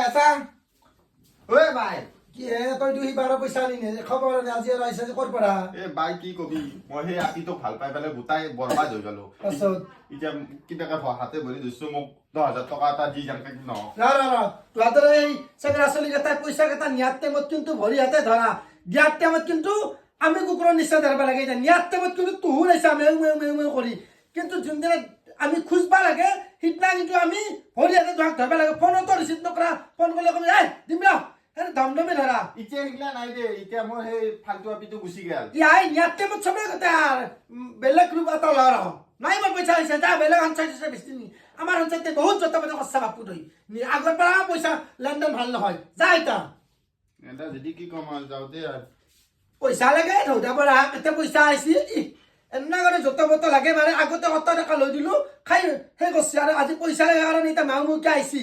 আছা ঐ বাই কি হে তই দুই বাৰ পইচা নিনে খবৰ আজি আৰু আহিছে যে ক'ৰ পৰা এ বাই কি কবি মই সেই আপিটোক ভাল পাই পেলাই গোটাই বৰবাদ হৈ গলো এতিয়া কিবাকে হাতে ভৰি দিছো মোক 10,000 টকা এটা দি যাম ন তোহাঁতৰ এই চেগৰা চলি কেইটাই পইচা কেইটা নিয়াৰ টাইমত কিন্তু ভৰি হাতে ধৰা দিয়াৰ টাইমত কিন্তু আমি কুকুৰৰ নিশ্চয় ধৰিব লাগে এতিয়া নিয়াৰ টাইমত কিন্তু তুহু নাইছা মেউ মেউ মেউ মেউ কৰি কিন্তু যোনদিনা আমি খুঁজবা লাগে সিদিনা কিন্তু আমি ভৰি হাতে ধৰিব লাগে ফোনতো ৰিচিভ নকৰা ফোন কৰিলে কবি দিম ৰ দমদমে ধৰা এতিয়া সেইগিলা নাই দে এতিয়া মই সেই ফালতু আপিটো গুচি গেল ইয়াই নিয়াৰ টাইমত চবে কথা বেলেগ ৰূপ এটা লৰ নাই মই পইচা হৈছে যা বেলেগ সঞ্চয় বেছি নি আমাৰ সঞ্চয়তে বহুত যত মানে কচ্ছা বাপু ধৰি আগৰ পৰা পইচা লেনদেন ভাল নহয় যা এতিয়া এটা যদি কি কম আৰু যাওঁ দে আৰু পইচা লাগে ধৌদা পৰা কেতিয়া পইচা আহিছি এনে কৰি যত বত লাগে মানে আগতে 100 টকা লৈ দিলো খাই সেই কৰছি আৰু আজি পইচা লাগে কাৰণে এতিয়া মাও মুখে আহিছি